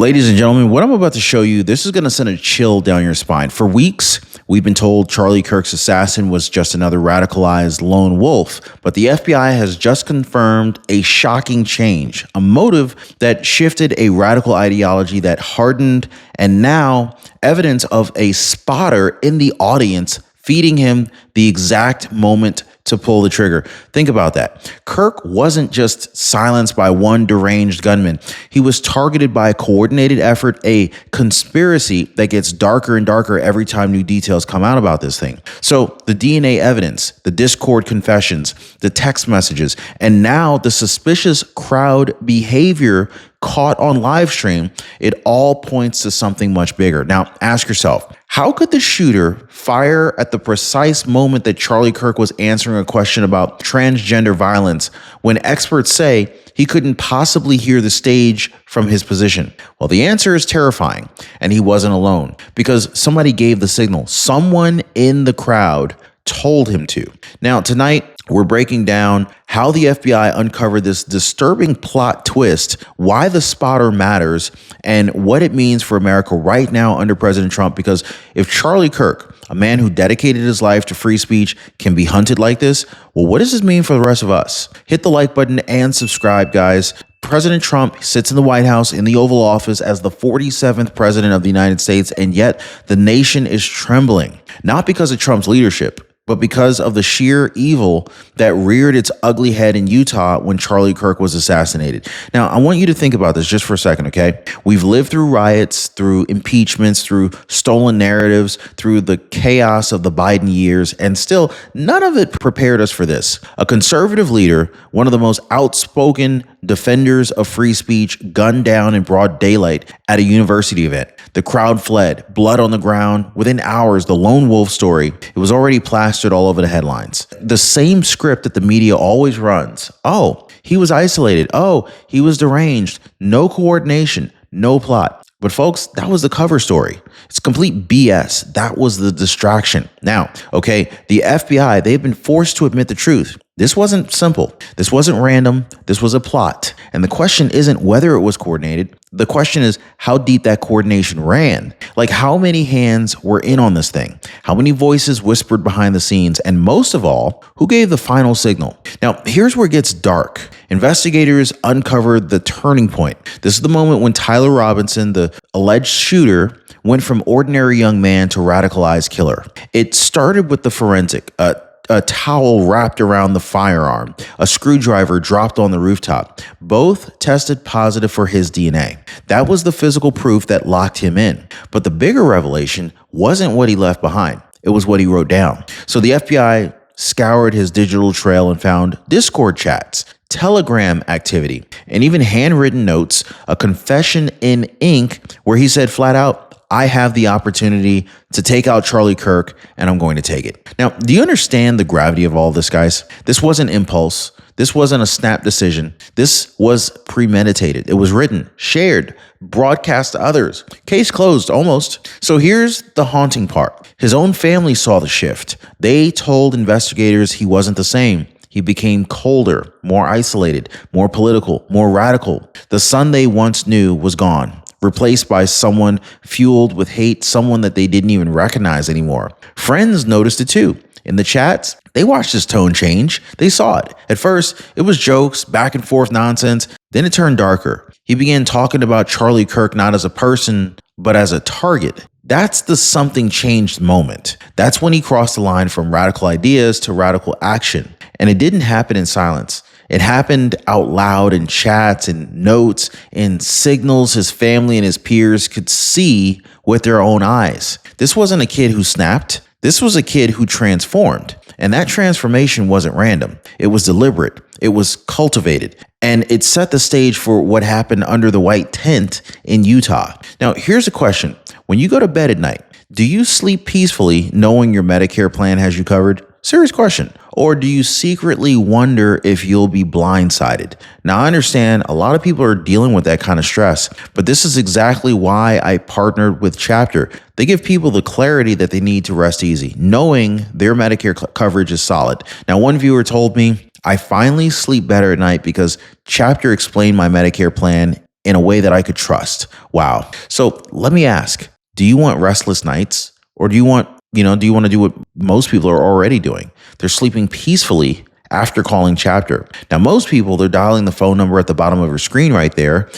Ladies and gentlemen, what I'm about to show you, this is going to send a chill down your spine. For weeks, we've been told Charlie Kirk's assassin was just another radicalized lone wolf, but the FBI has just confirmed a shocking change, a motive that shifted a radical ideology that hardened, and now evidence of a spotter in the audience feeding him the exact moment to pull the trigger. Think about that. Kirk wasn't just silenced by one deranged gunman. He was targeted by a coordinated effort, a conspiracy that gets darker and darker every time new details come out about this thing. So the DNA evidence, the Discord confessions, the text messages, and now the suspicious crowd behavior caught on live stream, it all points to something much bigger. Now, ask yourself, how could the shooter fire at the precise moment that Charlie Kirk was answering a question about transgender violence when experts say he couldn't possibly hear the stage from his position? Well, the answer is terrifying, and he wasn't alone because somebody gave the signal. Someone in the crowd told him to. Now, tonight, we're breaking down how the FBI uncovered this disturbing plot twist, why the spotter matters, and what it means for America right now under President Trump. Because if Charlie Kirk, a man who dedicated his life to free speech, can be hunted like this, well, what does this mean for the rest of us? Hit the like button and subscribe, guys. President Trump sits in the White House in the Oval Office as the 47th president of the United States, and yet the nation is trembling, not because of Trump's leadership, but because of the sheer evil that reared its ugly head in Utah when Charlie Kirk was assassinated. Now, I want you to think about this just for a second, okay? We've lived through riots, through impeachments, through stolen narratives, through the chaos of the Biden years, and still none of it prepared us for this. A conservative leader, one of the most outspoken defenders of free speech, gunned down in broad daylight at a university event. The crowd fled, blood on the ground. Within hours, the lone wolf story, it was already plastered all over the headlines. The same script that the media always runs. Oh, he was isolated. Oh, he was deranged. No coordination, no plot. But folks, that was the cover story. It's complete BS. That was the distraction. Now, okay, the FBI, they've been forced to admit the truth. This wasn't simple. This wasn't random. This was a plot. And the question isn't whether it was coordinated. The question is how deep that coordination ran. Like how many hands were in on this thing? How many voices whispered behind the scenes? And most of all, who gave the final signal? Now, here's where it gets dark. Investigators uncovered the turning point. This is the moment when Tyler Robinson, the alleged shooter, went from ordinary young man to radicalized killer. It started with the forensic, a towel wrapped around the firearm, a screwdriver dropped on the rooftop. Both tested positive for his DNA. That was the physical proof that locked him in. But the bigger revelation wasn't what he left behind. It was what he wrote down. So the FBI scoured his digital trail and found Discord chats, Telegram activity, and even handwritten notes, a confession in ink where he said flat out, I have the opportunity to take out Charlie Kirk, and I'm going to take it. Now, do you understand the gravity of all this, guys? This wasn't impulse. This wasn't a snap decision. This was premeditated. It was written, shared, broadcast to others. Case closed, almost. So here's the haunting part. His own family saw the shift. They told investigators he wasn't the same. He became colder, more isolated, more political, more radical. The son they once knew was gone, replaced by someone fueled with hate, someone that they didn't even recognize anymore. Friends noticed it too. In the chats, they watched his tone change. They saw it. At first, it was jokes, back and forth nonsense. Then it turned darker. He began talking about Charlie Kirk not as a person, but as a target. That's the something changed moment. That's when he crossed the line from radical ideas to radical action. And it didn't happen in silence. It happened out loud in chats and notes and signals his family and his peers could see with their own eyes. This wasn't a kid who snapped. This was a kid who transformed. And that transformation wasn't random. It was deliberate. It was cultivated. And it set the stage for what happened under the white tent in Utah. Now, here's a question. When you go to bed at night, do you sleep peacefully knowing your Medicare plan has you covered? Serious question. Or do you secretly wonder if you'll be blindsided? Now, I understand a lot of people are dealing with that kind of stress, but this is exactly why I partnered with Chapter. They give people the clarity that they need to rest easy, knowing their Medicare coverage is solid. Now, one viewer told me, I finally sleep better at night because Chapter explained my Medicare plan in a way that I could trust. Wow. So let me ask, do you want restless nights, or do you want to do what most people are already doing? They're sleeping peacefully after calling Chapter. Now, most people, they're dialing the phone number at the bottom of your screen right there,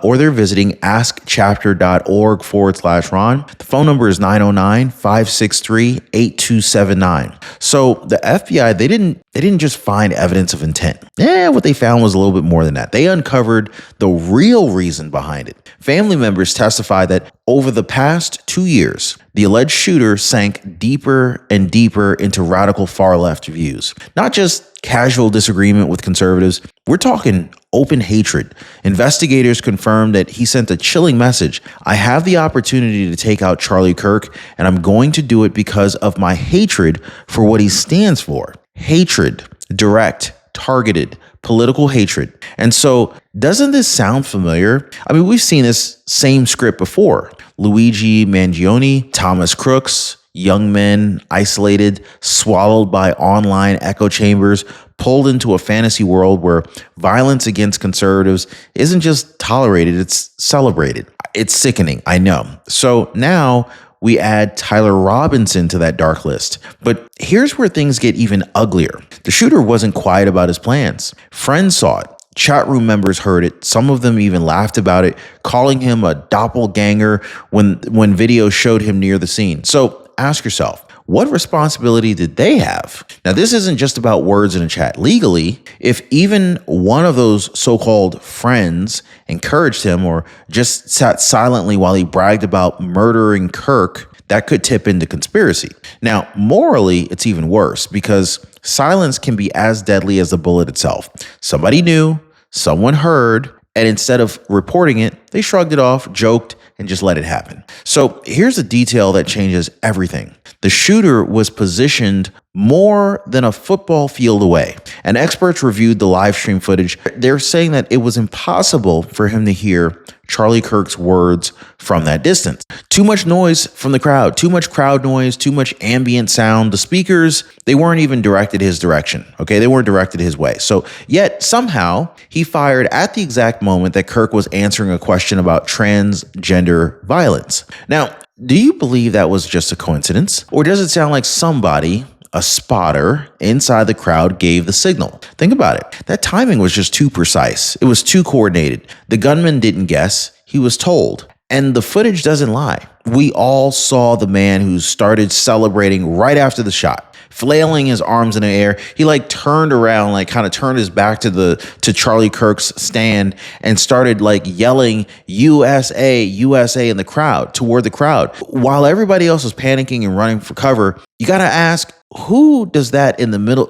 or they're visiting askchapter.org/Ron. The phone number is 909-563-8279. So the FBI, they didn't just find evidence of intent. What they found was a little bit more than that. They uncovered the real reason behind it. Family members testified that over the past 2 years, the alleged shooter sank deeper and deeper into radical far-left views. Not just casual disagreement with conservatives. We're talking open hatred. Investigators confirmed that he sent a chilling message. I have the opportunity to take out Charlie Kirk, and I'm going to do it because of my hatred for what he stands for. Hatred, direct, targeted, political hatred. And so, doesn't this sound familiar? I mean, we've seen this same script before. Luigi Mangione, Thomas Crooks, young men isolated, swallowed by online echo chambers, pulled into a fantasy world where violence against conservatives isn't just tolerated, it's celebrated. It's sickening, I know. So now we add Tyler Robinson to that dark list. But here's where things get even uglier. The shooter wasn't quiet about his plans. Friends saw it. Chat room members heard it. Some of them even laughed about it, calling him a doppelganger when video showed him near the scene. So ask yourself, what responsibility did they have? Now, this isn't just about words in a chat. Legally, if even one of those so-called friends encouraged him or just sat silently while he bragged about murdering Kirk, that could tip into conspiracy. Now, morally, it's even worse because silence can be as deadly as the bullet itself. Somebody knew, someone heard, and instead of reporting it, they shrugged it off, joked, and just let it happen. So here's a detail that changes everything. The shooter was positioned more than a football field away, and experts reviewed the live stream footage. They're saying that it was impossible for him to hear Charlie Kirk's words from that distance. Too much noise from the crowd, too much crowd noise, too much ambient sound. The speakers, they weren't even directed his direction, okay? They weren't directed his way. So yet somehow he fired at the exact moment that Kirk was answering a question about transgender violence. Now, do you believe that was just a coincidence? Or does it sound like somebody, a spotter inside the crowd, gave the signal? Think about it. That timing was just too precise. It was too coordinated. The gunman didn't guess. He was told. And the footage doesn't lie. We all saw the man who started celebrating right after the shot, flailing his arms in the air. He turned around, kind of turned his back to Charlie Kirk's stand and started yelling USA, USA in the crowd, toward the crowd. While everybody else was panicking and running for cover, you got to ask, who does that in the middle?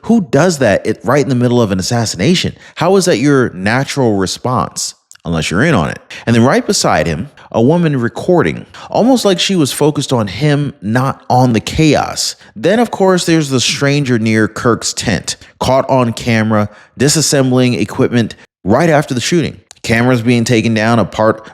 Who does that right in the middle of an assassination? How is that your natural response? Unless you're in on it. And then right beside him, a woman recording, almost like she was focused on him, not on the chaos. Then, of course, there's the stranger near Kirk's tent, caught on camera, disassembling equipment right after the shooting. Cameras being taken down apart,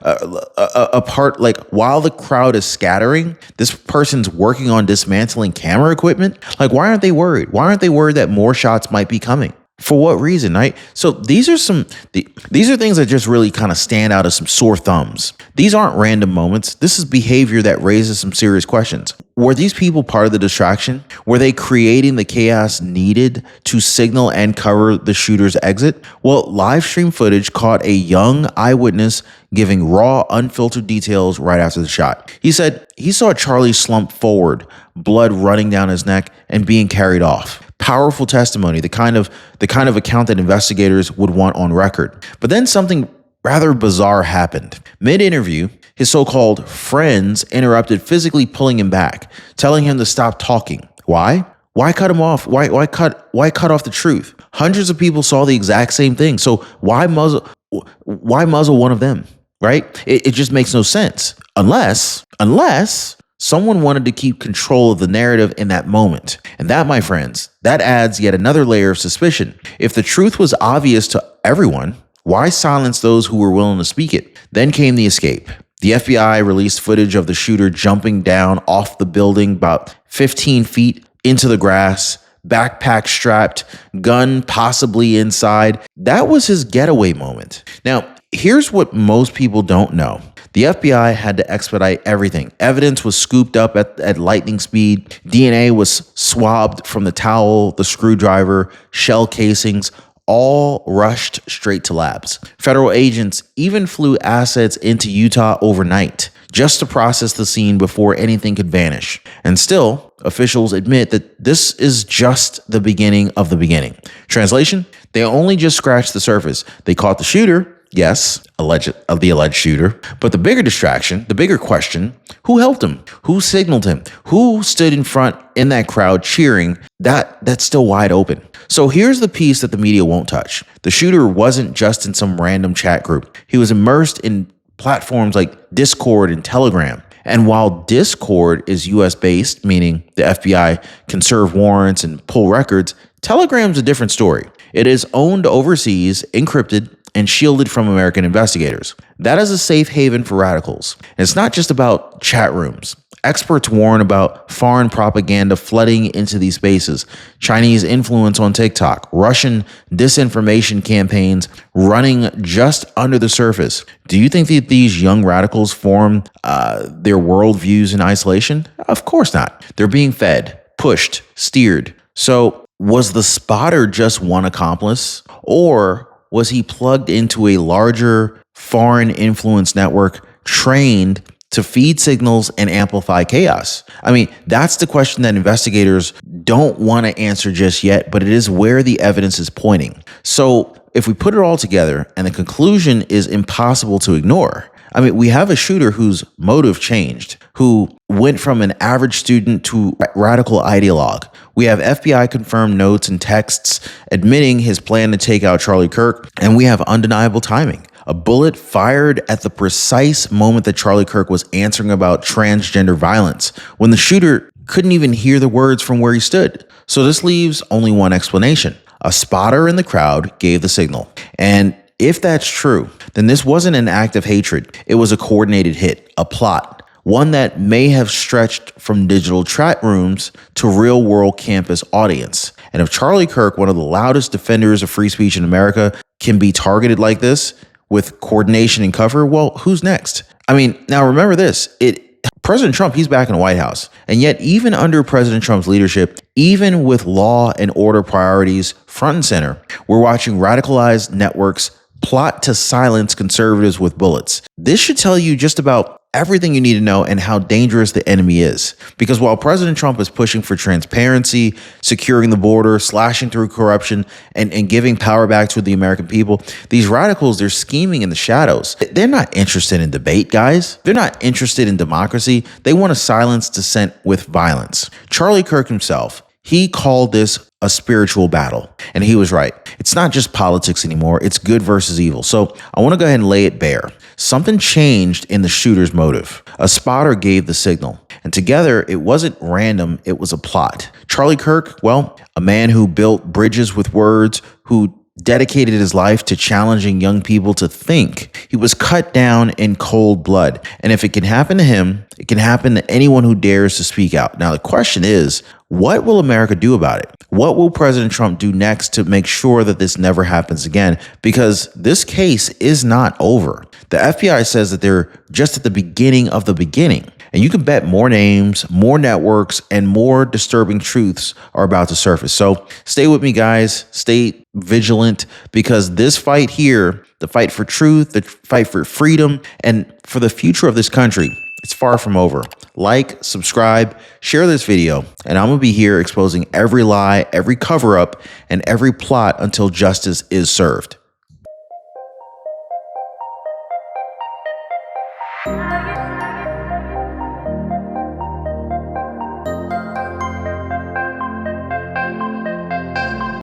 while the crowd is scattering, this person's working on dismantling camera equipment. Why aren't they worried? Why aren't they worried that more shots might be coming? For what reason, right? So these are things that just really kind of stand out as some sore thumbs. These aren't random moments. This is behavior that raises some serious questions. Were these people part of the distraction? Were they creating the chaos needed to signal and cover the shooter's exit? Well, live stream footage caught a young eyewitness giving raw, unfiltered details right after the shot. He said he saw Charlie slump forward, blood running down his neck and being carried off. Powerful testimony, the kind of account that investigators would want on record. But then something rather bizarre happened. Mid-interview, his so-called friends interrupted, physically pulling him back, telling him to stop talking. Why? Why cut him off? Why cut off the truth? Hundreds of people saw the exact same thing. So why muzzle one of them? Right? It just makes no sense. Unless someone wanted to keep control of the narrative in that moment. And that, my friends, that adds yet another layer of suspicion. If the truth was obvious to everyone, why silence those who were willing to speak it? Then came the escape. The FBI released footage of the shooter jumping down off the building about 15 feet into the grass, backpack strapped, gun possibly inside. That was his getaway moment. Now, Here's what most people don't know. The FBI had to expedite everything. Evidence was scooped up at lightning speed. DNA was swabbed from the towel, the screwdriver, shell casings, all rushed straight to labs. Federal agents even flew assets into Utah overnight just to process the scene before anything could vanish. And still, officials admit that this is just the beginning of the beginning. Translation? They only just scratched the surface. They caught the shooter. Yes, the alleged shooter. But the bigger distraction, the bigger question, who helped him? Who signaled him? Who stood in front in that crowd cheering? That's still wide open. So here's the piece that the media won't touch. The shooter wasn't just in some random chat group. He was immersed in platforms like Discord and Telegram. And while Discord is US based, meaning the FBI can serve warrants and pull records, Telegram's a different story. It is owned overseas, encrypted, and shielded from American investigators. That is a safe haven for radicals. And it's not just about chat rooms. Experts warn about foreign propaganda flooding into these spaces, Chinese influence on TikTok, Russian disinformation campaigns running just under the surface. Do you think that these young radicals form their worldviews in isolation? Of course not. They're being fed, pushed, steered. So was the spotter just one accomplice? Or was he plugged into a larger foreign influence network trained to feed signals and amplify chaos? I mean, that's the question that investigators don't want to answer just yet, but it is where the evidence is pointing. So if we put it all together, and the conclusion is impossible to ignore, I mean, we have a shooter whose motive changed, who went from an average student to radical ideologue. We have FBI confirmed notes and texts admitting his plan to take out Charlie Kirk, and we have undeniable timing. A bullet fired at the precise moment that Charlie Kirk was answering about transgender violence, when the shooter couldn't even hear the words from where he stood. So this leaves only one explanation. A spotter in the crowd gave the signal. And if that's true, then this wasn't an act of hatred. It was a coordinated hit, a plot, one that may have stretched from digital chat rooms to real-world campus audience. And if Charlie Kirk, one of the loudest defenders of free speech in America, can be targeted like this with coordination and cover, well, who's next? I mean, now remember this. President Trump, he's back in the White House. And yet, even under President Trump's leadership, even with law and order priorities front and center, we're watching radicalized networks plot to silence conservatives with bullets. This should tell you just about everything you need to know and how dangerous the enemy is. Because while President Trump is pushing for transparency, securing the border, slashing through corruption, and giving power back to the American people, these radicals, they're scheming in the shadows. They're not interested in debate, guys. They're not interested in democracy. They want to silence dissent with violence. Charlie Kirk himself, he called this a spiritual battle, and he was right. It's not just politics anymore. It's good versus evil. So I want to go ahead and lay it bare. Something changed in the shooter's motive. A spotter gave the signal, and together it wasn't random. It was a plot. Charlie Kirk, well, a man who built bridges with words, who dedicated his life to challenging young people to think. He was cut down in cold blood. And if it can happen to him, it can happen to anyone who dares to speak out. Now, the question is, what will America do about it? What will President Trump do next to make sure that this never happens again? Because this case is not over. The FBI says that they're just at the beginning of the beginning. And you can bet more names, more networks, and more disturbing truths are about to surface. So stay with me, guys. Stay vigilant, because this fight here, the fight for truth, the fight for freedom, and for the future of this country, it's far from over. Like, subscribe, share this video, and I'm going to be here exposing every lie, every cover-up, and every plot until justice is served.